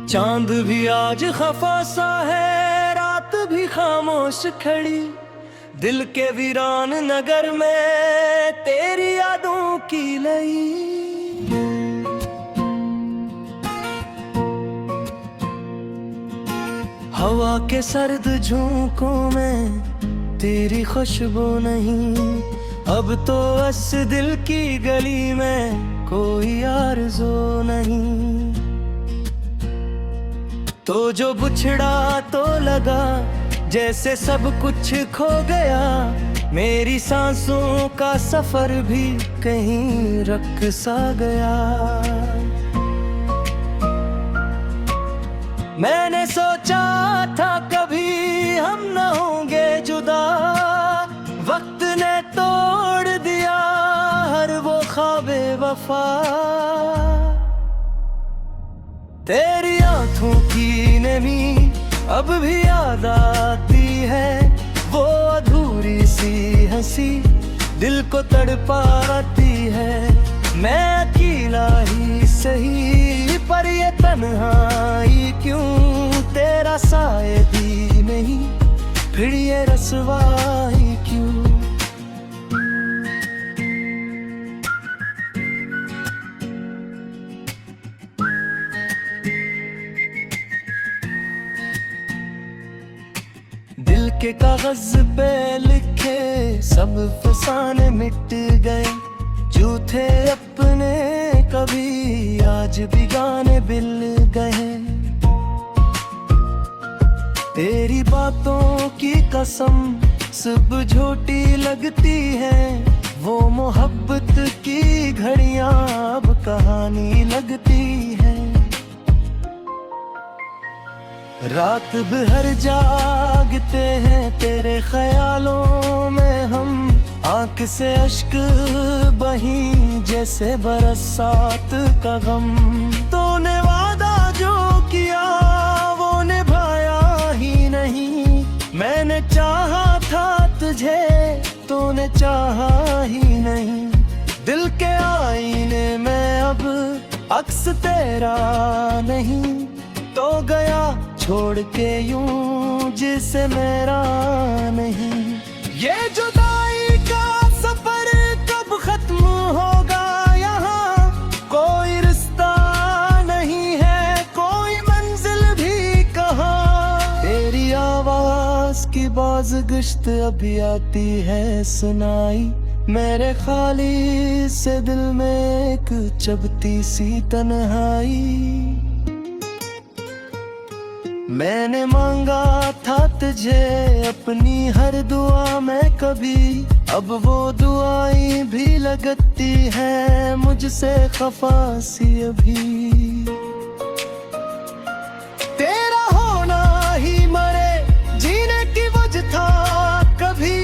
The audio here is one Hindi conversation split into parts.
चांद भी आज खफा सा है, रात भी खामोश खड़ी, दिल के वीरान नगर में तेरी यादों की लई। हवा के सर्द झोंकों में तेरी खुशबू नहीं, अब तो इस दिल की गली में कोई आरज़ू नहीं। तो जो बिछड़ा तो लगा जैसे सब कुछ खो गया, मेरी सांसों का सफर भी कहीं रुक सा गया। मैंने सोचा था कभी हम न होंगे जुदा, वक्त ने तोड़ दिया हर वो ख्वाबे वफा। तेरी आंखों की नमी अब भी याद आती है, वो अधूरी सी हंसी दिल को तड़पाती है। मैं अकेला ही सही पर ये तन्हाई क्यों, तेरा साए भी नहीं फिर ये रसवाई क्यों। दिल के कागज पे लिखे सब फसाने मिट गए, जो थे अपने कभी आज बिगाने बिल गए। तेरी बातों की कसम सब झूठी लगती है, वो मोहब्बत की घड़ियां अब कहानी लगती है। रात भर जागते हैं तेरे ख्यालों में हम, आंख से अश्क बही जैसे बरसात का गम। तूने वादा जो किया वो निभाया ही नहीं, मैंने चाहा था तुझे तूने चाहा ही नहीं। दिल के आईने में अब अक्स तेरा नहीं, तो गया छोड़ के यूं जिसे मेरा नहीं। ये जुदाई का सफर कब खत्म होगा, यहाँ कोई रिश्ता नहीं है कोई मंजिल भी कहाँ। तेरी आवाज की बाज़गश्त अभी आती है सुनाई, मेरे खाली से दिल में एक चुभती सी तन्हाई। मैंने मांगा था तुझे अपनी हर दुआ में कभी, अब वो दुआएं भी लगती है मुझसे खफा सी अभी। तेरा होना ही मरे जीने की वजह था कभी,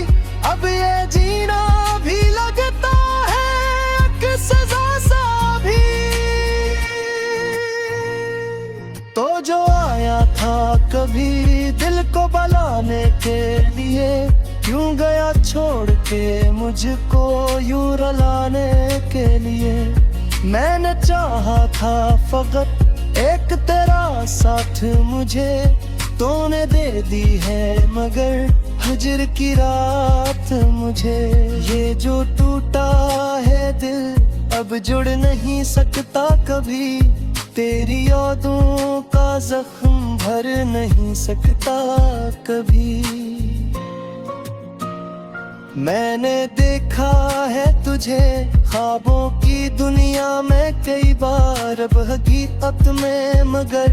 अब ये जीना भी लगता है एक सजा सा भी। तो जो आया था कभी दिल को बलाने के लिए, क्यों गया छोड़ के मुझको यूं रुलाने के लिए। मैंने चाहा था फकत एक तेरा साथ मुझे, तूने दे दी है मगर हजर की रात मुझे। ये जो टूटा है दिल अब जुड़ नहीं सकता कभी, तेरी यादों का जख्म भर नहीं सकता कभी। मैंने देखा है तुझे ख्वाबों की दुनिया में कई बार, अब हकीकत में मगर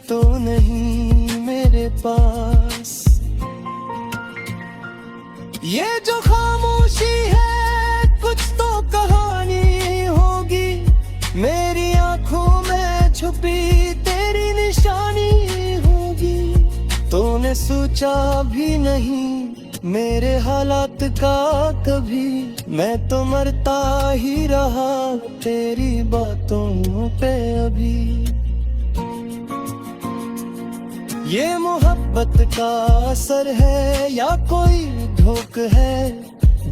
तो नहीं मेरे पास। ये जो खामोशी है कुछ तो कहानी होगी, मेरी आंखों में छुपी तेरी निशानी होगी। तूने सोचा भी नहीं मेरे हालात का कभी, मैं तो मरता ही रहा तेरी बातों पे अभी। ये मोहब्बत का असर है या कोई धोख है,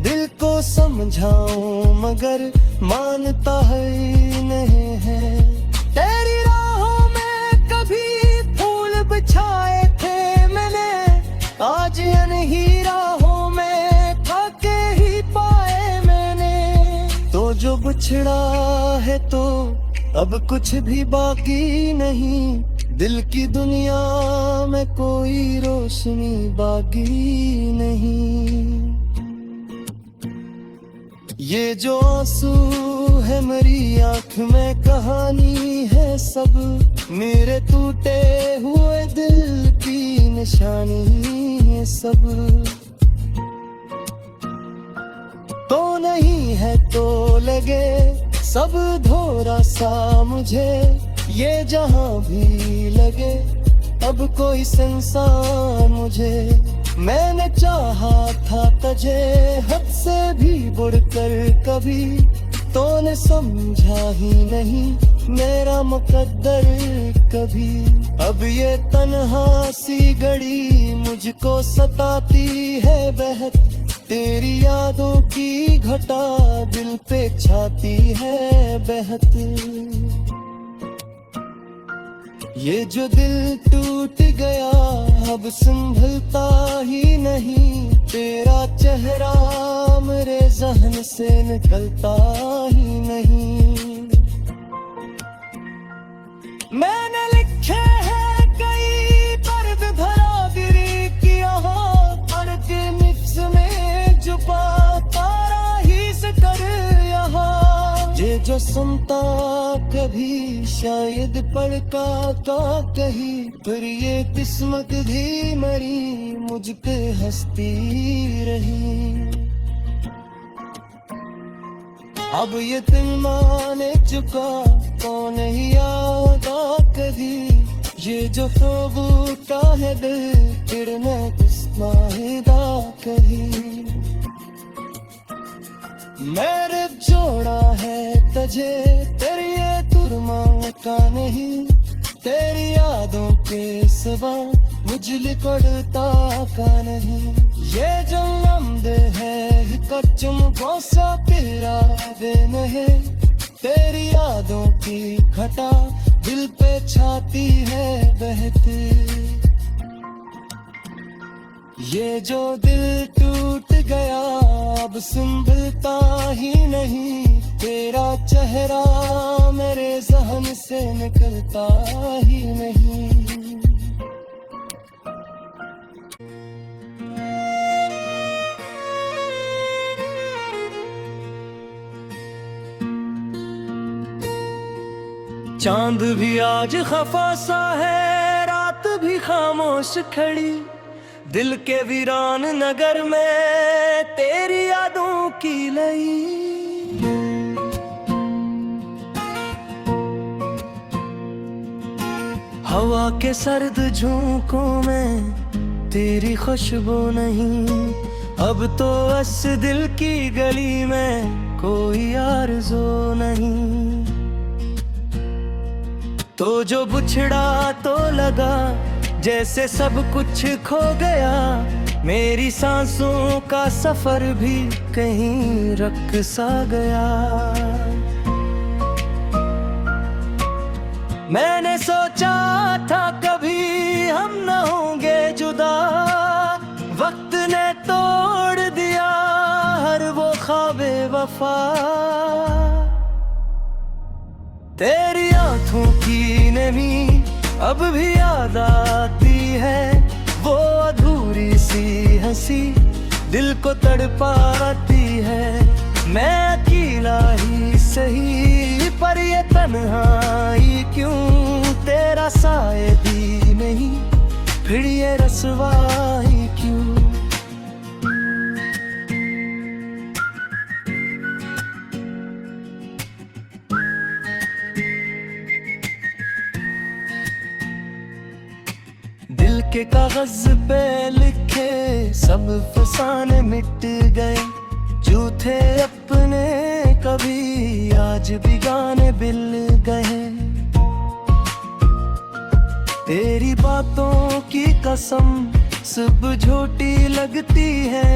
दिल को समझाऊं मगर मानता है नहीं है। तेरी राहों में कभी बिछड़ा है तो अब कुछ भी बाकी नहीं, दिल की दुनिया में कोई रोशनी बाकी नहीं। ये जो आंसू है मेरी आंख में कहानी है सब, मेरे टूटे हुए दिल की निशानी है सब। तो नहीं है तो लगे सब धोरा सा मुझे, ये जहां भी लगे अब कोई संसार मुझे। मैंने चाहा था तुझे हद से भी बढ़कर कभी, तूने समझा ही नहीं मेरा मुकद्दर कभी। अब ये तन्हा सी घड़ी मुझको सताती है बहत, तेरी यादों की घटा दिल पे छाती है बहत। ये जो दिल टूट गया अब संभलता ही नहीं, तेरा चेहरा मेरे जहन से निकलता ही नहीं। मैंने लिखे हैं कई दर्द भरा गिरी की यहाँ, पर के मिक्स में छुपा तारा ही से कर यहाँ। ये जो सुनता कभी शायद पढ़ता का कही, पर ये किस्मत भी मरी मुझ पे हंसती रही। अब ये दिल माने चुका कौन ही आता कभी, ये जो ख्वाबूटा है दिल फिर मैं किस्माहिदा कभी। मेरे जोड़ा है तुझे तेरी ये तुरमा का नहीं, तेरी यादों के सिवा मुझ लिपटता का नहीं। ये जो लम्बे है कच्चम गोसा तेरा दिन है, तेरी यादों की घटा दिल पे छाती है बहती। ये जो दिल टूट गया अब संभलता ही नहीं, तेरा चेहरा मेरे जहन से निकलता ही नहीं। चांद भी आज खफा सा है, रात भी खामोश खड़ी, दिल के वीरान नगर में तेरी यादों की लई। हवा के सर्द झोंकों में तेरी खुशबू नहीं, अब तो इस दिल की गली में कोई आरज़ू नहीं। तो जो बिछड़ा तो लगा जैसे सब कुछ खो गया, मेरी सांसों का सफर भी कहीं रुक सा गया। मैंने सोचा था कभी हम न होंगे जुदा, वक्त ने तोड़ दिया हर वो ख्वाबे वफा। तेरी आंखों की नमी अब भी याद आती है, वो अधूरी सी हंसी दिल को तड़पाती है। मैं अकेला ही सही पर ये तन्हाई क्यों, तेरा साए भी नहीं फिर ये रसवाई क्यों। दिल के कागज पे लिखे सब फसाने मिट गए, जो थे अपने कभी आज बिगाने बिल गए। तेरी बातों की कसम सब झूठी लगती है,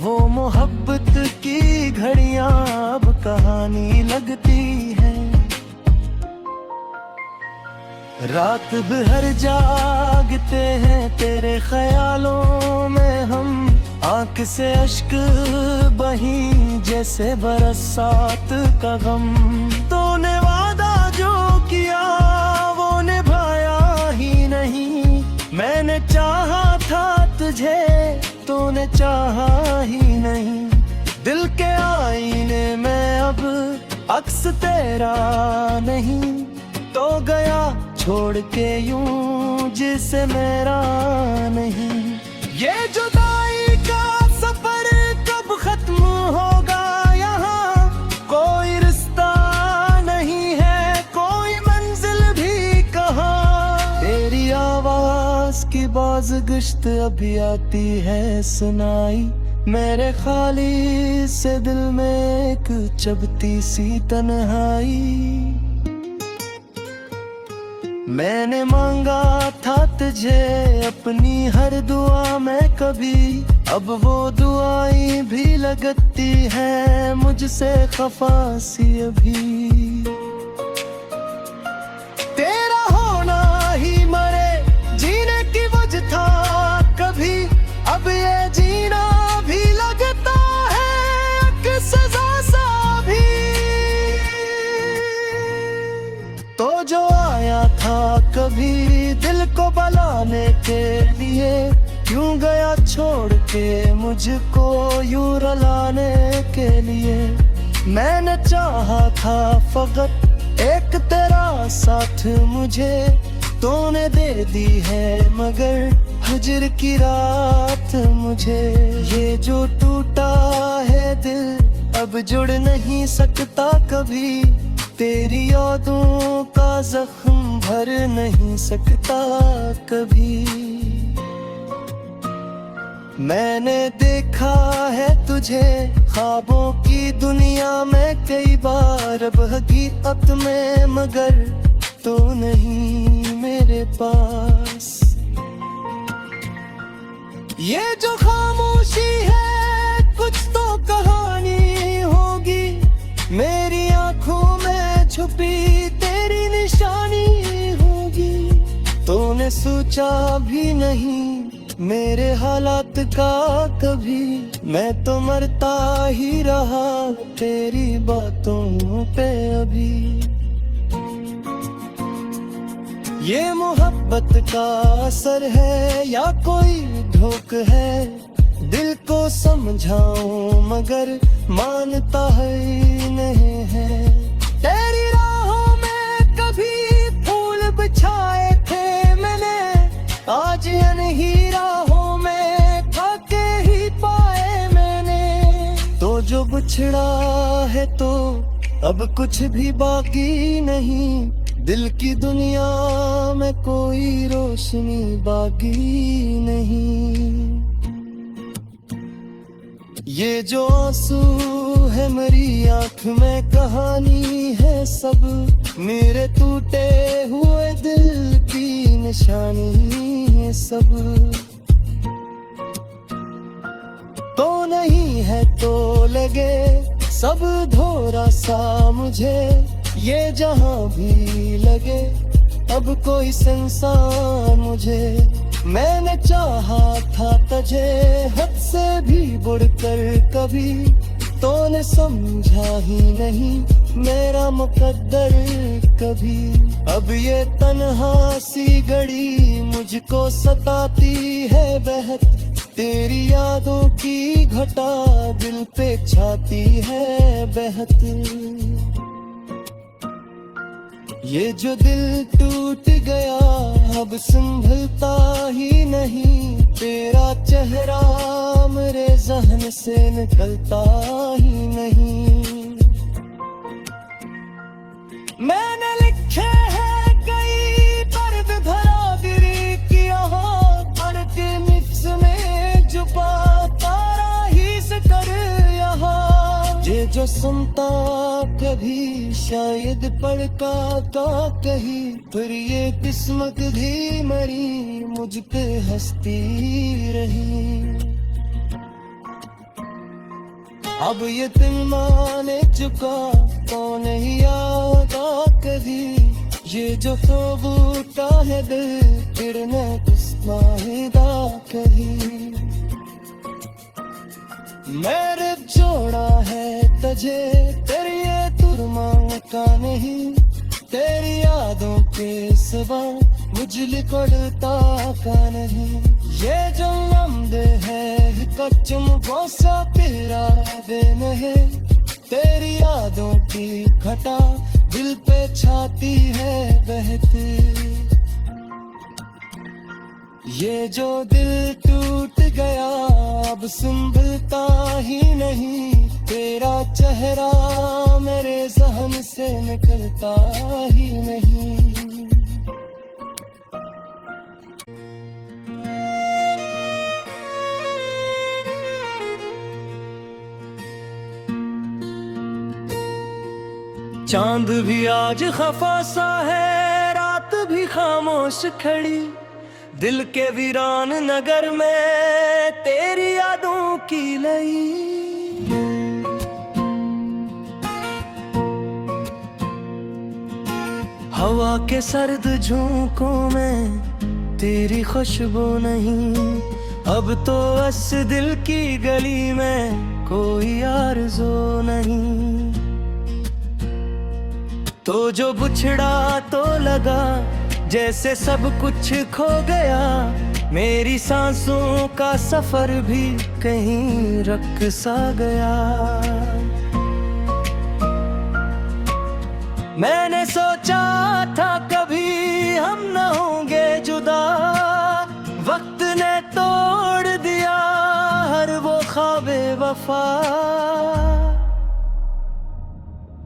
वो मोहब्बत की घड़ियां अब कहानी लगती है। रात भर जागते हैं तेरे ख्यालों में हम, आंख से अश्क बही जैसे बरसात का गम। तूने वादा जो किया वो निभाया ही नहीं। मैंने चाहा था तुझे, तूने चाहा ही नहीं। दिल के आईने में अब अक्स तेरा नहीं, तो गया छोड़ के यूं जिसे मेरा नहीं। ये जुदाई का सफर कब खत्म होगा, यहाँ कोई रिश्ता नहीं है, कोई मंजिल भी कहाँ। तेरी आवाज की बाज़गश्त अभी आती है सुनाई, मेरे खाली से दिल में एक चबती सी तन्हाई। मैंने मांगा था तुझे अपनी हर दुआ में कभी, अब वो दुआएं भी लगती है मुझसे खफा सी अभी। तेरा होना ही मरे जीने की वजह था कभी, अब ये जीना भी लगता है कि सजा सा भी। तो जो आया था कभी दिल को बलाने के लिए, क्यों गया छोड़ के मुझको यूं रुलाने के लिए। मैंने चाहा था फकत एक तेरा साथ मुझे, तूने दे दी है मगर हजर की रात मुझे। ये जो टूटा है दिल अब जुड़ नहीं सकता कभी, तेरी यादों का जख्म भर नहीं सकता कभी। मैंने देखा है तुझे ख्वाबों की दुनिया में कई बार, अब हकीकत में मगर तो नहीं मेरे पास। ये जो खामोशी है कुछ तो कहानी होगी, मेरी आंखों में छुपी तेरी निशानी होगी। तूने सोचा भी नहीं मेरे हालात का कभी, मैं तो मरता ही रहा तेरी बातों पे अभी। ये मोहब्बत का असर है या कोई धोख है, दिल को समझाऊं मगर मानता है नहीं है। तेरी राहों में कभी फूल बिछाए थे मैंने, आज अनही राहों में खाके ही पाए मैंने। तो जो बिछड़ा है तो अब कुछ भी बाकी नहीं, दिल की दुनिया में कोई रोशनी बाकी नहीं। ये जो आंसू है मेरी आंख में कहानी है सब, मेरे टूटे हुए दिल की निशानी है सब। तो नहीं है तो लगे सब धोरा सा मुझे, ये जहां भी लगे अब कोई संसार मुझे। मैंने चाहा था तुझे हद से भी बढ़कर कभी, तूने समझा ही नहीं मेरा मुकद्दर कभी। अब ये तन्हा सी घड़ी मुझको सताती है बहत, तेरी यादों की घटा दिल पे छाती है बहत। ये जो दिल टूट गया अब संभलता ही नहीं, तेरा चेहरा मेरे जहन से निकलता ही नहीं। मैंने लिखे हैं कई दर्द भरा दिल की यहाँ, पर के मिक्स में छुपा तारा ही से कर यहाँ। ये जो सुनता कभी शायद पढ़ता का कही, फिर ये किस्मत भी मरी मुझ पे हंसती रही। अब ये दिल माने चुका तो नहीं आता कभी, ये जो ख्वाब उठा है दिल फिर न किस्मत कभी। मेरे जोड़ा है तुझे तेरी ये तुरमांग का नहीं, तेरी यादों के सिवा मुझ लिपटता का नहीं। ये जो लम्बे है कच्चम गोसा तेरा दिन है, तेरी यादों की घटा दिल पे छाती है बहती। ये जो दिल टूट गया अब संभलता ही नहीं, तेरा चेहरा मेरे ज़हन से निकलता ही नहीं। चांद भी आज खफा सा है, रात भी खामोश खड़ी, दिल के वीरान नगर में तेरी यादों की लई। हवा के सर्द झोंकों में तेरी खुशबू नहीं, अब तो इस दिल की गली में कोई आरज़ू नहीं। तो जो बिछड़ा तो लगा जैसे सब कुछ खो गया, मेरी सांसों का सफर भी कहीं रुक सा गया। मैंने सोचा था कभी हम न होंगे जुदा, वक्त ने तोड़ दिया हर वो ख्वाबे वफा।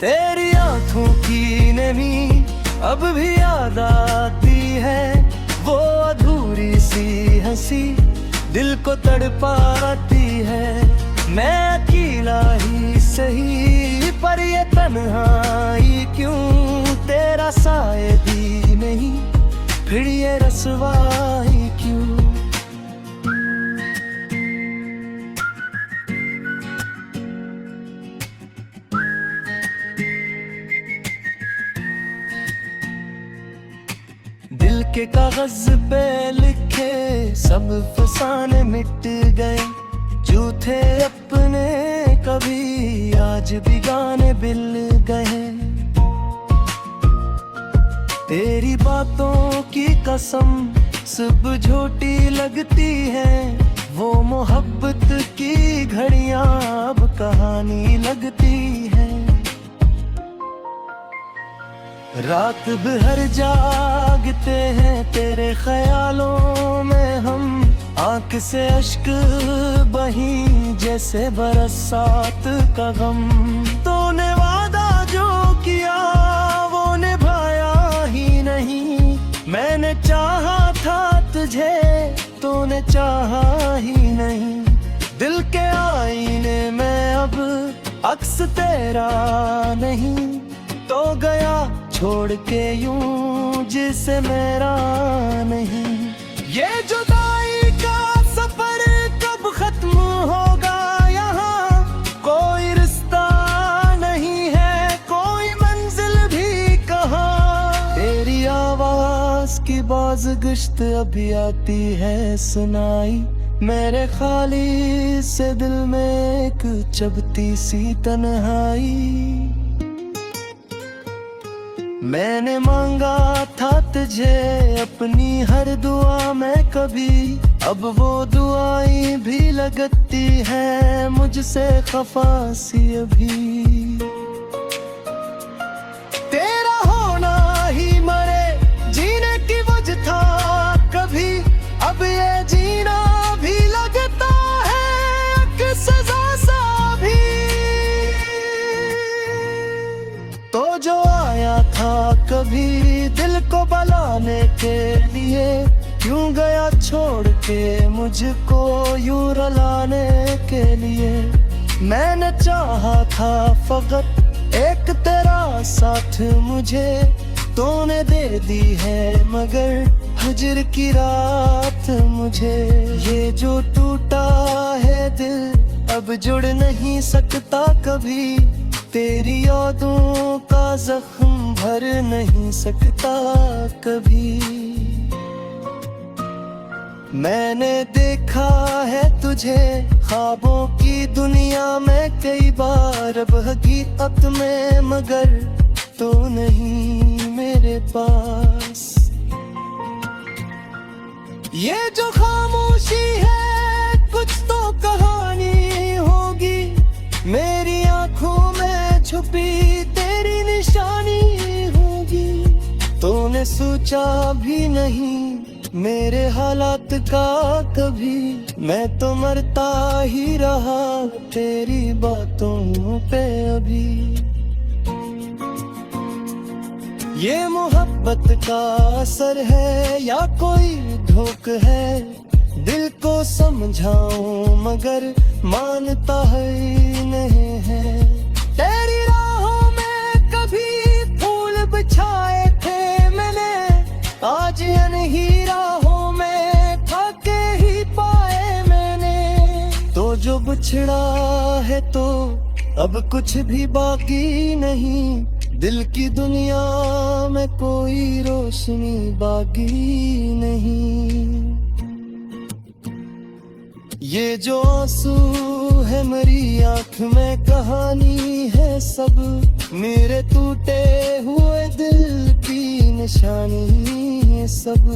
तेरी आंखों की नमी अब भी याद आती है, वो अधूरी सी हंसी दिल को तड़पाती है। मैं अकेला ही सही पर ये तन्हाई क्यों, तेरा साए भी नहीं फिर ये रसवाई क्यों। दिल के कागज पे लिखे सब फसाने मिट गए, जो थे अपने कभी आज बिगाने बिल गए। तेरी बातों की कसम सब झूठी लगती है, वो मोहब्बत की घड़ियां अब कहानी लगती है। रात भर जागते हैं तेरे ख्यालों में हम, आंख से अश्क बही जैसे बरसात का गम। तूने वादा जो किया वो निभाया ही नहीं, मैंने चाहा था तुझे तूने चाहा ही नहीं। दिल के आईने में अब अक्स तेरा नहीं, तो गया छोड़ के यूं जिसे मेरा नहीं। ये जुदाई का सफर कब खत्म होगा, यहाँ कोई रिश्ता नहीं है कोई मंजिल भी कहाँ। तेरी आवाज की बाज़गश्त अभी आती है सुनाई, मेरे खाली से दिल में एक चबती सी तन्हाई। मैंने मांगा था तुझे अपनी हर दुआ में कभी, अब वो दुआएं भी लगती है मुझसे खफा सी अभी। तेरा होना ही मरे जीने की वजह था कभी, अब ये जीना भी लगता है एक सजा सा भी। तो जो आया था कभी दिल को बलाने के लिए, क्यों गया छोड़ के मुझको यूं रुलाने के लिए। मैंने चाहा था फकत एक तेरा साथ मुझे, तूने दे दी है मगर हजर की रात मुझे। ये जो टूटा है दिल अब जुड़ नहीं सकता कभी, तेरी यादों का जख्म भर नहीं सकता कभी। मैंने देखा है तुझे ख्वाबों की दुनिया में कई बार अब हकीकत में, मगर तो नहीं मेरे पास। ये जो खामोशी है कुछ तो कहानी होगी, मेरी आंखों में छुपी तेरी निशानी होगी। तूने सोचा भी नहीं मेरे हालात का कभी, मैं तो मरता ही रहा तेरी बातों पे अभी। ये मोहब्बत का असर है या कोई धोख है, दिल को समझाऊं मगर मानता है नहीं है। तेरी राहों में कभी फूल बिछाए थे मैंने, आज अनही राहों में खाके ही पाए मैंने। तो जो बिछड़ा है तो अब कुछ भी बाकी नहीं, दिल की दुनिया में कोई रोशनी बाकी नहीं। ये जो आंसू है मेरी आंख में कहानी है सब, मेरे टूटे हुए दिल की निशानी है सब।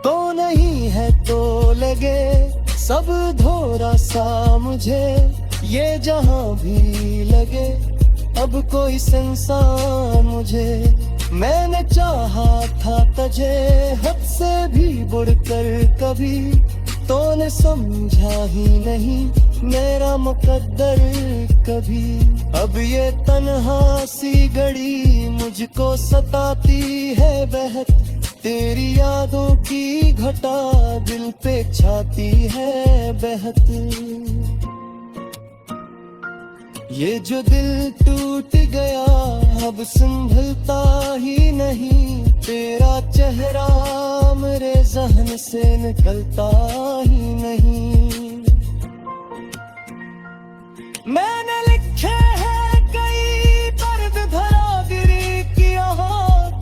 तो नहीं है तो लगे सब धोरा सा मुझे, ये जहां भी लगे अब कोई संसार मुझे। मैंने चाहा था तुझे हद से भी बढ़कर कभी, तूने समझा ही नहीं मेरा मुकद्दर कभी। अब ये तन्हा सी घड़ी मुझको सताती है बहत, तेरी यादों की घटा दिल पे छाती है बहत। ये जो दिल टूट गया अब संभलता ही नहीं, तेरा चेहरा मेरे ज़हन से निकलता ही नहीं। मैंने लिखे हैं कई दर्द भरा गिरी किया,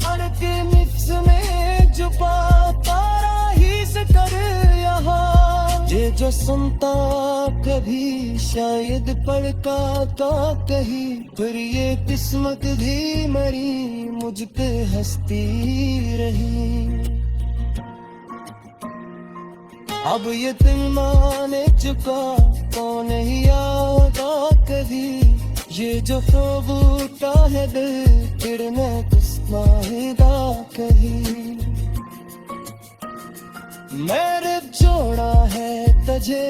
हर के मिक्स में छुपा तारा ही से कर यहाँ। ये जो सुनता कभी शायद पढ़ता का कही, फिर ये किस्मत भी मरी मुझ पे हंसती रही। अब ये दिल माने चुका कौन नहीं आगा कभी, ये जो ख्वाब उठा है दिल फिर मैं किस्माहिदा कहीं। मैंने जोड़ा है तुझे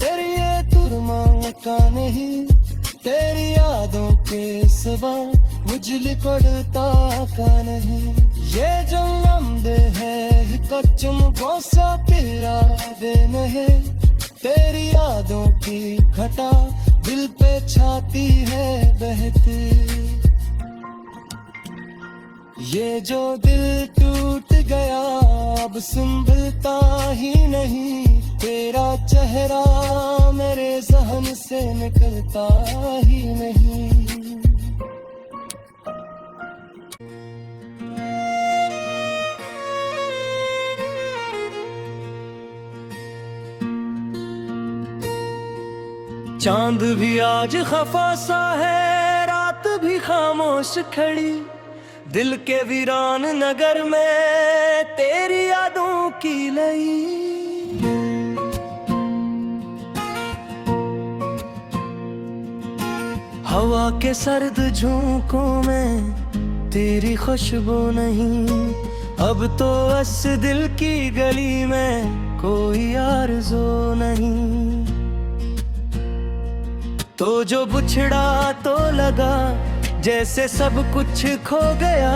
तेरी ये तुरमांग का नहीं, तेरी यादों के सिवा मुझ लिपटता का नहीं। ये जो लम्बे है कच्चम गोसा तेरा दिन है, तेरी यादों की घटा दिल पे छाती है बहती। ये जो दिल टूट गया अब संभलता ही नहीं, तेरा चेहरा मेरे ज़हन से निकलता ही नहीं। चांद भी आज खफा सा है, रात भी खामोश खड़ी, दिल के वीरान नगर में तेरी यादों की लई। हवा के सर्द झोंकों में तेरी खुशबू नहीं, अब तो इस दिल की गली में कोई आरज़ू नहीं। तो जो बिछड़ा तो लगा जैसे सब कुछ खो गया,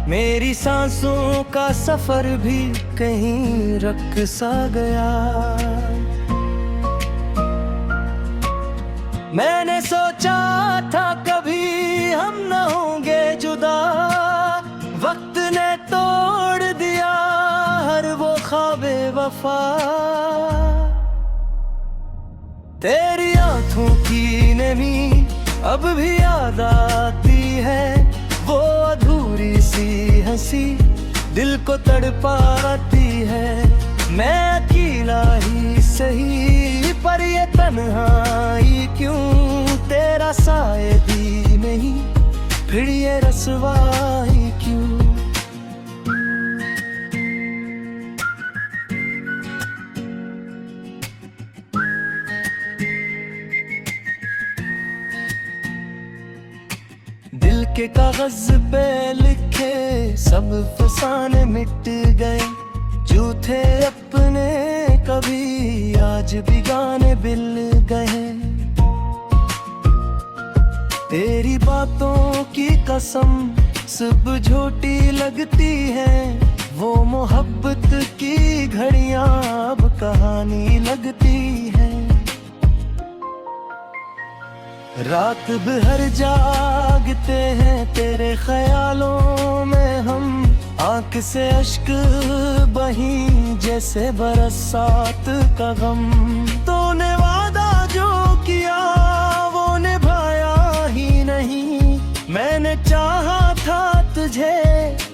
मेरी सांसों का सफर भी कहीं रुक सा गया। मैंने सोचा था कभी हम न होंगे जुदा, वक्त ने तोड़ दिया हर वो ख्वाबे वफा। तेरी आंखों की नमी अब भी याद आती है, वो अधूरी सी हंसी दिल को तड़पाती है। मैं अकेला ही सही पर ये तन्हाई क्यों, तेरा साए भी नहीं फिर ये रसवाई क्यों। दिल के कागज पे लिखे सब फसाने मिट गए, झूठे अपने कभी आज भी गाने बिल गए। तेरी बातों की कसम सब झूठी लगती है, वो मोहब्बत की घड़ियां अब कहानी लगती है। रात भर जागते हैं तेरे ख्यालों में हम, आंख से अश्क बही जैसे बरसात का गम। तूने वादा जो किया वो निभाया ही नहीं, मैंने चाहा था तुझे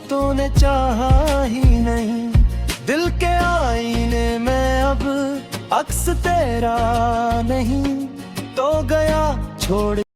तूने चाहा ही नहीं। दिल के आईने में अब अक्स तेरा नहीं तो गया छोड़